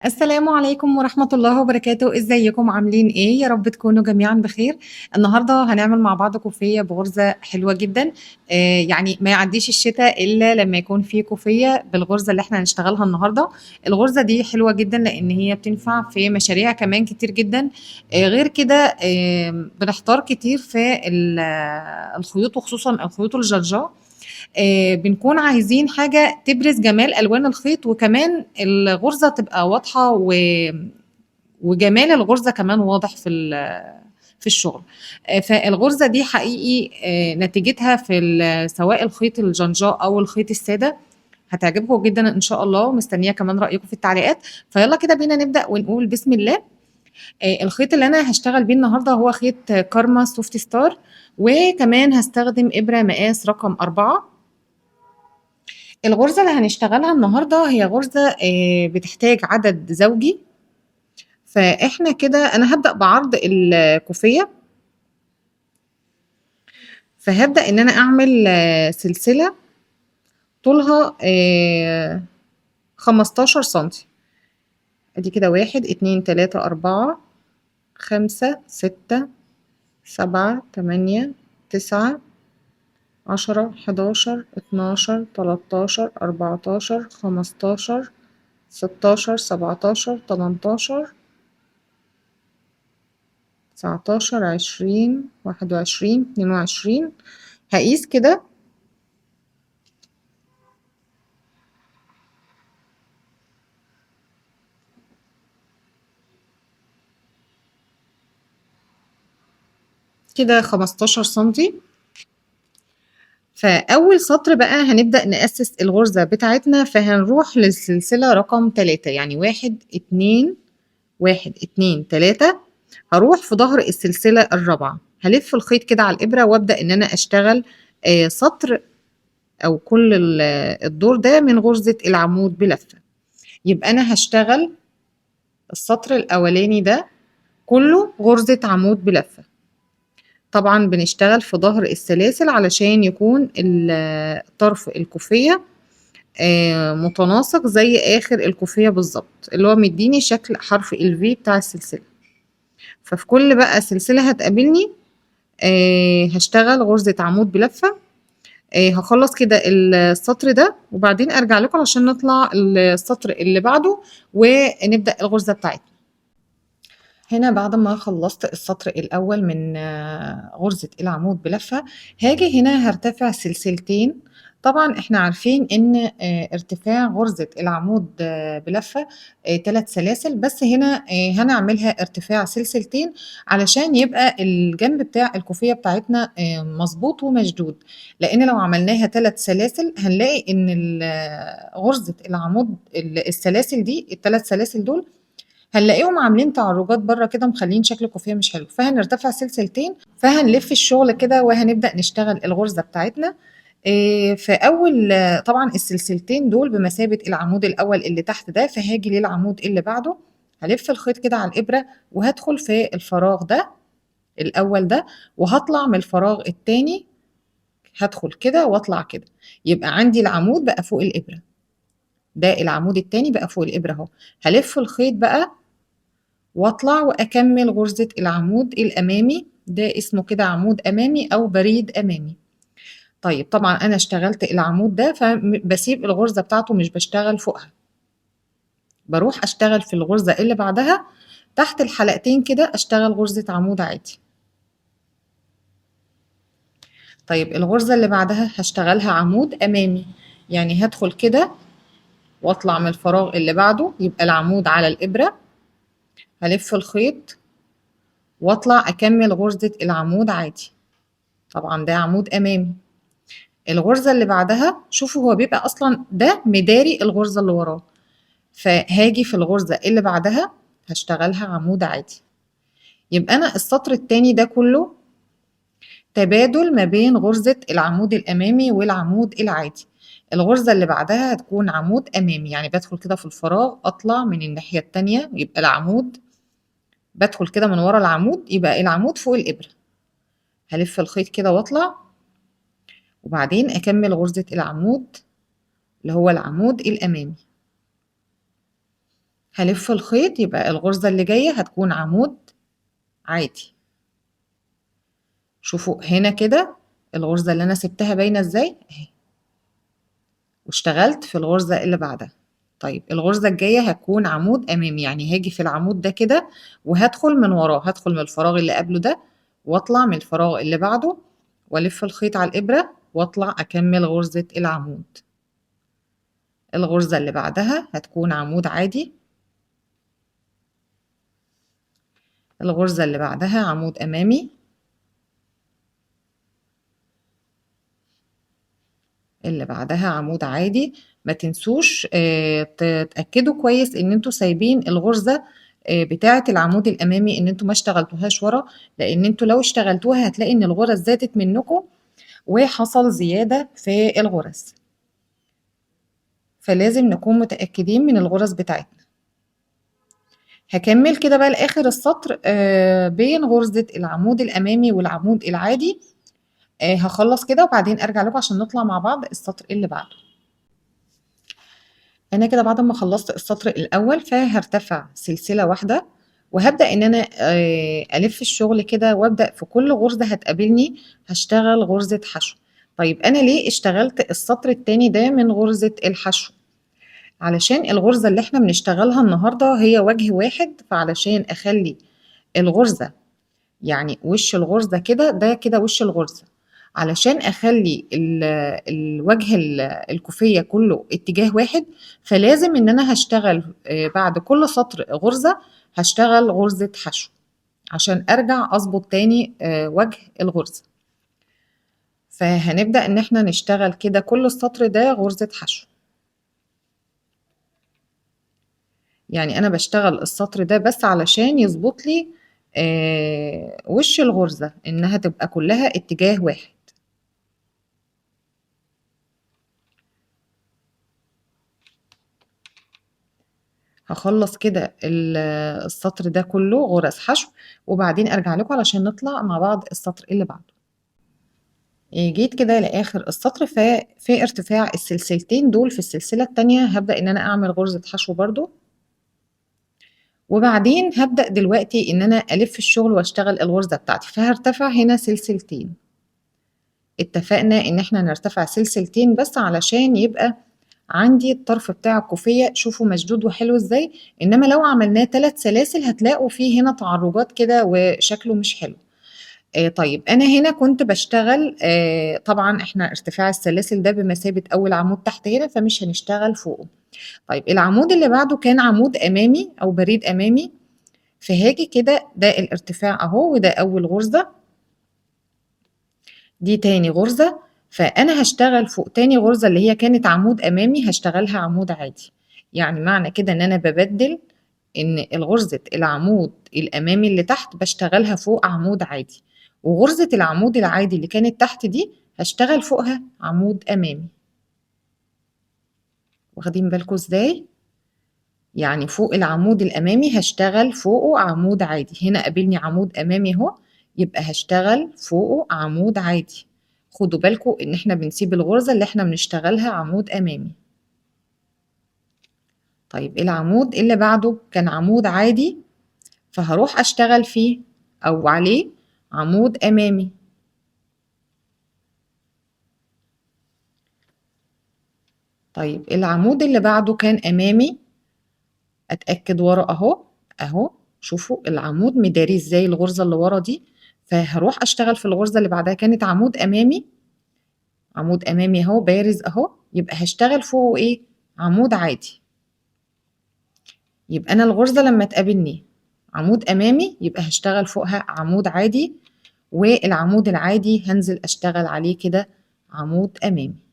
السلام عليكم ورحمة الله وبركاته، ازيكم عاملين ايه؟ يا رب تكونوا جميعا بخير. النهارده هنعمل مع بعض كوفية بغرزة حلوة جدا. يعني ما يعديش الشتاء الا لما يكون في كوفية بالغرزة اللي احنا هنشتغلها النهارده. الغرزة دي حلوة جدا لان هي بتنفع في مشاريع كمان كتير جدا. غير كده بنحتار كتير في الخيوط، وخصوصا الخيوط الجرجاء. بنكون عايزين حاجة تبرز جمال ألوان الخيط، وكمان الغرزة تبقى واضحة وجمال الغرزة كمان واضح في الشغل. فالغرزة دي حقيقي نتيجتها في سواء الخيط الجنجاء أو الخيط السادة هتعجبكم جدا إن شاء الله، ومستنية كمان رأيكم في التعليقات. فيلا كده بينا نبدأ ونقول بسم الله. الخيط اللي أنا هشتغل بيه النهاردة هو خيط كارما سوفت ستار، وكمان هستخدم إبرة مقاس رقم 4. الغرزة اللي هنشتغلها النهاردة هي غرزة بتحتاج عدد زوجي. فإحنا كده أنا هبدأ بعرض الكوفية، فهبدأ إن أنا أعمل سلسلة طولها 15 سنتي. أدي كده 1 2 3 4 5 6 7 8 9 10 11 12 13 14 15 16 17 18 19 20 21 22. هقيس كده كده 15 سنتي. فأول سطر بقى هنبدأ نأسس الغرزة بتاعتنا، فهنروح للسلسلة رقم 3، يعني 1 2 1 2 3. هروح في ظهر السلسلة الرابعة، هلف الخيط كده على الإبرة وأبدأ إن أنا أشتغل سطر أو كل الدور ده من غرزة العمود بلفة. يبقى أنا هشتغل السطر الأولاني ده كله غرزة عمود بلفة. طبعا بنشتغل في ظهر السلاسل علشان يكون طرف الكوفية متناسق زي آخر الكوفية بالظبط، اللي هو مديني شكل حرف الفي بتاع السلسلة. ففي كل بقى سلسلة هتقابلني هشتغل غرزة عمود بلفة. هخلص كده السطر ده وبعدين ارجع لكم عشان نطلع السطر اللي بعده ونبدأ الغرزة بتاعتنا. هنا بعد ما خلصت السطر الأول من غرزة العمود بلفة، هاجي هنا هرتفع سلسلتين. طبعا احنا عارفين ان ارتفاع غرزة العمود بلفة 3 سلاسل، بس هنا هنعملها ارتفاع سلسلتين علشان يبقى الجنب بتاع الكوفية بتاعتنا مظبوط ومشدود. لان لو عملناها 3 سلاسل هنلاقي ان غرزة العمود السلاسل دي ال3 سلاسل دول هنلاقيهم عاملين تعرجات بره كده مخلين شكل الكوفيه مش حلو، فهنرتفع سلسلتين، فهنلف الشغل كده وهنبدأ نشتغل الغرزة بتاعتنا. في أول طبعا السلسلتين دول بمثابة العمود الأول اللي تحت ده، فهاجي للعمود اللي بعده هلف الخيط كده على الإبرة وهدخل في الفراغ ده الأول ده، وهطلع من الفراغ التاني هدخل كده واطلع كده. يبقى عندي العمود بقى فوق الإبرة، ده العمود التاني بقى فوق الإبرة اهو. هلف الخيط بقى واطلع واكمل غرزة العمود الامامي، ده اسمه كده عمود امامي او بريد امامي. طيب طبعا انا اشتغلت العمود ده فبسيب الغرزة بتاعته مش بشتغل فوقها، بروح اشتغل في الغرزة اللي بعدها تحت الحلقتين كده اشتغل غرزة عمود عادي. طيب الغرزة اللي بعدها هشتغلها عمود امامي، يعني هدخل كده واطلع من الفراغ اللي بعده يبقى العمود على الابرة، هلف الخيط واطلع اكمل غرزة العمود عادي. طبعا ده عمود امامي. الغرزة اللي بعدها شوفوا هو بيبقى أصلا ده مداري الغرزة اللي وراه، فهاجي في الغرزة اللي بعدها هشتغلها عمود عادي. يبقى أنا السطر التاني ده كله تبادل ما بين غرزة العمود الأمامي والعمود العادي. الغرزة اللي بعدها هتكون عمود أمامي، يعني بدخل كده في الفراغ أطلع من الناحية التانية يبقى العمود، بدخل كده من ورا العمود يبقى العمود فوق الإبرة، هلف الخيط كده وأطلع وبعدين أكمل غرزة العمود اللي هو العمود الأمامي. هلف الخيط، يبقى الغرزة اللي جاية هتكون عمود عادي. شوفوا هنا كده الغرزة اللي انا سبتها باينة ازاي اهي، واشتغلت في الغرزة اللي بعدها. طيب الغرزة الجاية هتكون عمود امامي، يعني هاجي في العمود ده كده وهدخل من وراه، هدخل من الفراغ اللي قبله ده واطلع من الفراغ اللي بعده والف الخيط على الابرة واطلع اكمل غرزة العمود. الغرزة اللي بعدها هتكون عمود عادي، الغرزة اللي بعدها عمود امامي، اللي بعدها عمود عادي. ما تنسوش تتأكدوا كويس ان انتوا سايبين الغرزة بتاعة العمود الامامي، ان انتوا ما اشتغلتوهاش ورا، لان انتوا لو اشتغلتوها هتلاقي ان الغرز زادت منكم وحصل زيادة في الغرز، فلازم نكون متأكدين من الغرز بتاعتنا. هكمل كده بقى لآخر السطر بين غرزة العمود الامامي والعمود العادي. هخلص كده وبعدين ارجع لكم عشان نطلع مع بعض السطر اللي بعده. انا كده بعد ما خلصت السطر الاول فهرتفع سلسله واحده وهبدا ان انا الف الشغل كده، وابدا في كل غرزه هتقابلني هشتغل غرزه حشو. طيب انا ليه اشتغلت السطر التاني ده من غرزه الحشو؟ علشان الغرزه اللي احنا بنشتغلها النهارده هي وجه واحد، فعلشان اخلي الغرزه يعني وش الغرزة كده، ده كده وش الغرزة، علشان أخلي الوجه الكوفية كله اتجاه واحد، فلازم إن أنا هشتغل بعد كل سطر غرزة هشتغل غرزة حشو عشان أرجع أظبط تاني وجه الغرزة. فهنبدأ إن احنا نشتغل كده كل السطر ده غرزة حشو. يعني أنا بشتغل السطر ده بس علشان يظبط لي وش الغرزة إنها تبقى كلها اتجاه واحد. هخلص كده السطر ده كله غرز حشو وبعدين ارجع لكم علشان نطلع مع بعض السطر اللي بعده. جيت كده لاخر السطر، ففي ارتفاع السلسلتين دول في السلسله التانية هبدا ان انا اعمل غرزه حشو برضو، وبعدين هبدا دلوقتي ان انا الف الشغل واشتغل الغرزه بتاعتي. فهرتفع هنا سلسلتين، اتفقنا ان احنا نرتفع سلسلتين بس علشان يبقى عندي الطرف بتاع الكوفية شوفوا مشدود وحلو ازاي، انما لو عملناه 3 سلاسل هتلاقوا فيه هنا تعرجات كده وشكله مش حلو. طيب انا هنا كنت بشتغل طبعا احنا ارتفاع السلاسل ده بمثابة اول عمود تحت هنا فمش هنشتغل فوقه. طيب العمود اللي بعده كان عمود امامي او بريد امامي، فهاجي كده ده الارتفاع اهو وده اول غرزة، دي تاني غرزة، فأنا هاشتغل فوق تاني غرزة اللي هي كانت عمود أمامي هاشتغلها عمود عادي. يعني معنى كده إن أنا ببدل إن الغرزة العمود الأمامي اللي تحت بشتغلها فوق عمود عادي، وغرزة العمود العادي اللي كانت تحت دي هشتغل فوقها عمود أمامي. واخدين بالكم ازاي؟ يعني فوق العمود الأمامي هاشتغل فوقه عمود عادي، هنا قابلني عمود أمامي اهو يبقى هاشتغل فوقه عمود عادي. خدوا بالكم إن احنا بنسيب الغرزة اللي احنا بنشتغلها عمود أمامي. طيب العمود اللي بعده كان عمود عادي فهروح أشتغل فيه أو عليه عمود أمامي. طيب العمود اللي بعده كان أمامي، أتأكد ورا أهو أهو، شوفوا العمود مداري ازاي الغرزة اللي ورا دي، فهروح أشتغل في الغرزة اللي بعدها كانت عمود أمامي، عمود أمامي أهو بارز أهو، يبقى هاشتغل فوقه إيه؟ عمود عادي. يبقى أنا الغرزة لما تقابلني عمود أمامي يبقى هاشتغل فوقها عمود عادي، والعمود العادي هنزل أشتغل عليه كده عمود أمامي.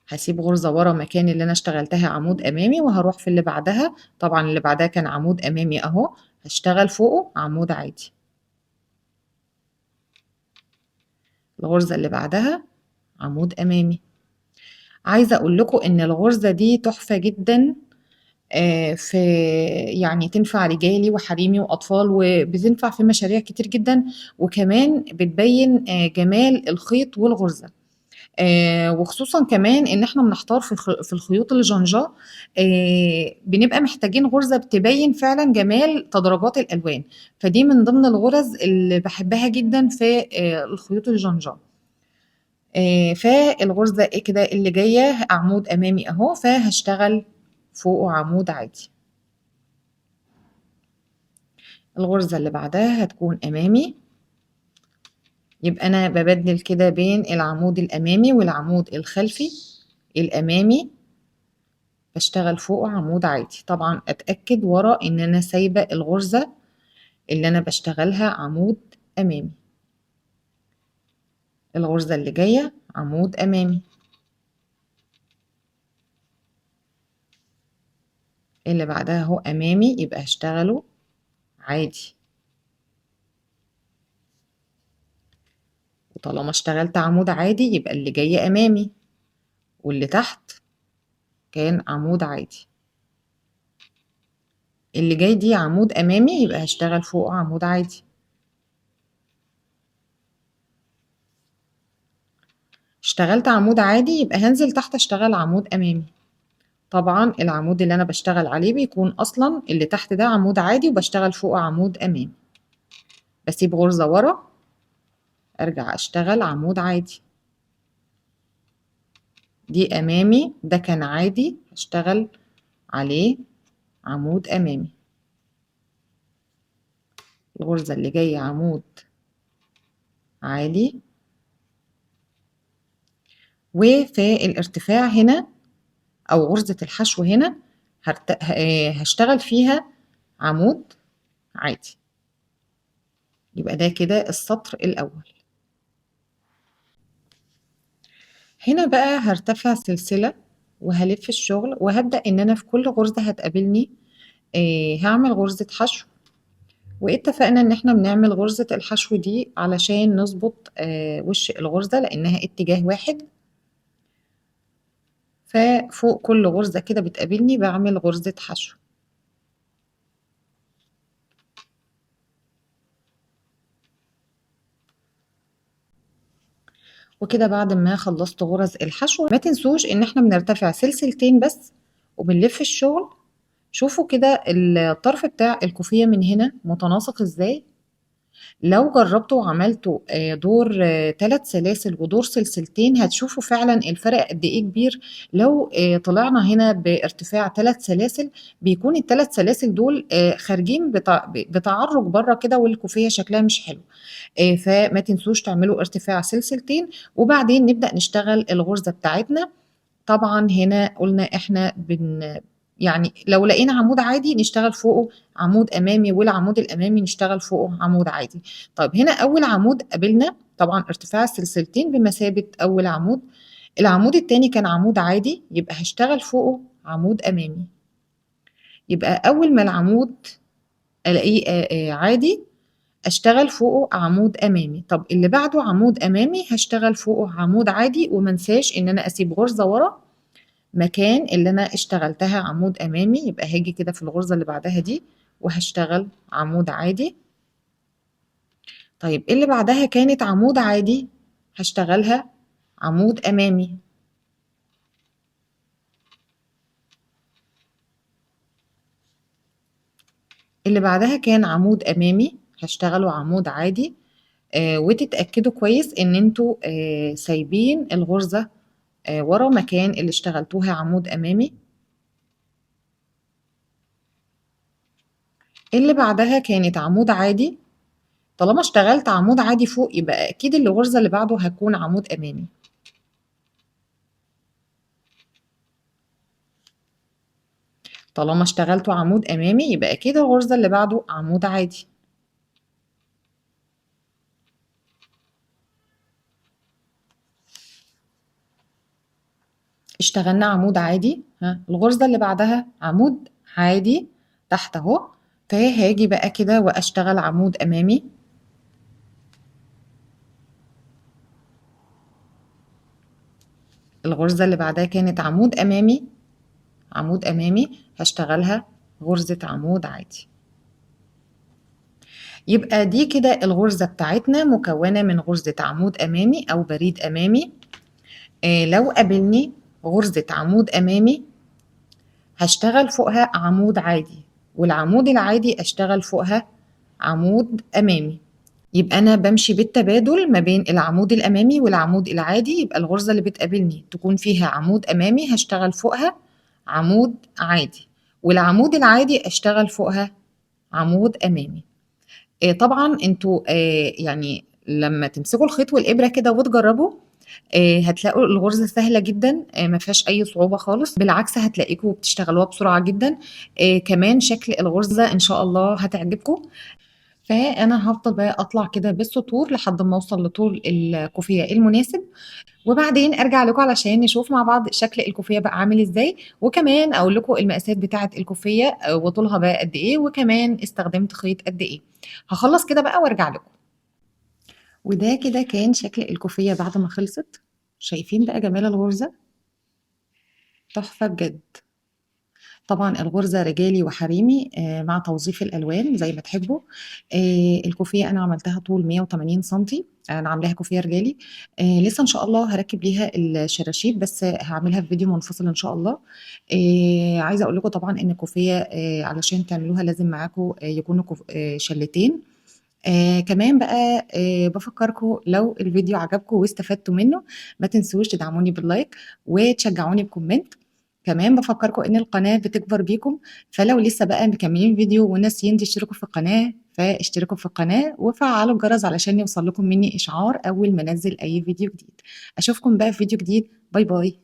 هسيب غرزة ورا مكان اللي أنا اشتغلتها عمود أمامي وهروح في اللي بعدها، طبعا اللي بعدها كان عمود أمامي أهو هشتغل فوقه عمود عادي. الغرزة اللي بعدها عمود أمامي. عايزة أقول لكم إن الغرزة دي تحفة جدا، في يعني تنفع رجالي وحريمي وأطفال وبتنفع في مشاريع كتير جدا، وكمان بتبين جمال الخيط والغرزة. وخصوصًا كمان إن إحنا بنحتار في الخيوط الجانجا، بنبقى محتاجين غرزة تبيّن فعلًا جمال تدرجات الألوان، فدي من ضمن الغرز اللي باحبها جدًا في الخيوط الجانجا. فالغرزة كده اللي جاية عمود أمامي أهو، فهاشتغل فوقه عمود عادي. الغرزة اللي بعدها هتكون أمامي، يبقى أنا بابدِّل كده بين العمود الأمامي والعمود الخلفي. الأمامي باشتغل فوقه عمود عادي، طبعًا أتأكد ورا إن أنا سايبة الغرزة اللي أنا باشتغلها عمود أمامي. الغرزة اللي جاية عمود أمامي. اللي بعدها أهو أمامي، يبقى هاشتغله عادي. وطالما اشتغلت عمود عادي يبقى اللي جاي أمامي، واللي تحت كان عمود عادي. اللي جاي دي عمود أمامي، يبقى هاشتغل فوقه عمود عادي. اشتغلت عمود عادي يبقى هانزل تحت أشتغل عمود أمامي. طبعًا العمود اللي أنا باشتغل عليه بيكون أصلًا اللي تحت ده عمود عادي وباشتغل فوقه عمود أمامي. باسيب غرزة ورا، أرجع أشتغل عمود عادي. دي أمامي، ده كان عادي، هاشتغل عليه عمود أمامي. الغرزة اللي جاية عمود عالي. وفي الارتفاع هنا أو غرزة الحشو هنا هاشتغل فيها عمود عادي. يبقى ده كده السطر الأول. هنا بقى هارتفع سلسلة وهالف الشغل وهابدأ إن أنا في كل غرزة هتقابلني هاعمل غرزة حشو. واتفقنا إن إحنا بنعمل غرزة الحشو دي علشان نظبط وش الغرزة لأنها اتجاه واحد. ففوق كل غرزة كده بتقابلني باعمل غرزة حشو. وكده بعد ما خلصت غرز الحشو ما تنسوش إن إحنا بنرتفع سلسلتين بس وبنلف الشغل. شوفوا كده الطرف بتاع الكوفية من هنا متناسق إزاي. لو جربتوا وعملتوا دور 3 سلاسل ودور سلسلتين هتشوفوا فعلًا الفرق قد إيه كبير. لو طلعنا هنا بارتفاع 3 سلاسل بيكون ال3 سلاسل دول خارجين بتعرُّج برّه كده والكوفية شكلها مش حلو. فما تنسوش تعملوا ارتفاع سلسلتين وبعدين نبدأ نشتغل الغرزة بتاعتنا. طبعًا هنا قُلنا إحنا يعني لو لقينا عمود عادي نشتغل فوقه عمود أمامي والعمود الأمامي نشتغل فوقه عمود عادي. طيب هنا أول عمود قابلنا طبعًا ارتفاع السلسلتين بمثابة أول عمود. العمود التاني كان عمود عادي يبقى هاشتغل فوقه عمود أمامي. يبقى أول ما العمود ألاقيه عادي أشتغل فوقه عمود أمامي. طب اللي بعده عمود أمامي هاشتغل فوقه عمود عادي وما انساش إن أنا أسيب غرزة ورا مكان اللي أنا اشتغلتها عمود أمامي. يبقى هاجي كده في الغرزة اللي بعدها دي وهاشتغل عمود عادي. طيب اللي بعدها كانت عمود عادي هاشتغلها عمود أمامي. اللي بعدها كان عمود أمامي هاشتغله عمود عادي. وتتأكدوا كويس إن انتوا سايبين الغرزة ورا مكان اللي اشتغلتوها عمود أمامي. اللي بعدها كانت عمود عادي. طالما اشتغلت عمود عادي فوق يبقى أكيد الغرزة اللي بعده هتكون عمود أمامي. طالما اشتغلتوا عمود أمامي يبقى أكيد الغرزة اللي بعده عمود عادي. اشتغلنا عمود عادي الغرزة اللي بعدها عمود عادي تحت اهو. فهاجي بقى كده واشتغل عمود أمامي. الغرزة اللي بعدها كانت عمود أمامي. عمود أمامي هاشتغلها غرزة عمود عادي. يبقى دي كده الغرزة بتاعتنا مكونة من غرزة عمود أمامي أو بريد أمامي لو قابلني غرزة عمود أمامي هاشتغل فوقها عمود عادي، والعمود العادي أشتغل فوقها عمود أمامي، يبقى أنا بامشي بالتبادل ما بين العمود الأمامي والعمود العادي، يبقى الغرزة اللي بتقابلني تكون فيها عمود أمامي هاشتغل فوقها عمود عادي، والعمود العادي أشتغل فوقها عمود أمامي. طبعًا أنتم يعني لمّا تمسكوا الخيط والإبرة كده وتجربوا هتلاقوا الغرزة سهلة جدًا، ما فيهاش أي صعوبة خالص، بالعكس هتلاقيكم بتشتغلوها بسرعة جدًا، كمان شكل الغرزة إن شاء الله هتعجبكم. فأنا هافضل بقى أطلع كده بالسطور لحد أمّا أوصل لطول الكوفية المناسب، وبعدين أرجع لكم علشان نشوف مع بعض شكل الكوفية بقى عامل إزاي، وكمان أقول لكم المقاسات بتاعة الكوفية وطولها بقى قد إيه، وكمان استخدمت خيط قد إيه. هاخلّص كده بقى وأرجع لكم. وده كده كان شكل الكوفية بعد ما خلصت، شايفين بقى جمال الغرزة؟ تحفة بجد. طبعًا الغرزة رجالي وحريمي مع توظيف الألوان زي ما تحبوا. الكوفية أنا عملتها طول 180 سنتي، أنا عاملاها كوفية رجالي. لسه إن شاء الله هاركّب ليها الشراشيب بس هاعملها في فيديو منفصل إن شاء الله. عايزة أقول لكم طبعًا إن الكوفية علشان تعملوها لازم معاكم يكونوا شلّتين. كمان بقى بافكّركم لو الفيديو عجبكم واستفدتوا منّه ما تنسوش تدعموني باللايك وتشجعوني بكومنت. كمان بافكّركم إن القناة بتكبر بيكم، فلو لسه بقى مكمّلين الفيديو وناسيين تشتركوا في القناة، فاشتركوا في القناة وفعّلوا الجرس علشان يوصل لكم منّي إشعار أول ما أنزّل أي فيديو جديد. أشوفكم بقى في فيديو جديد، باي باي.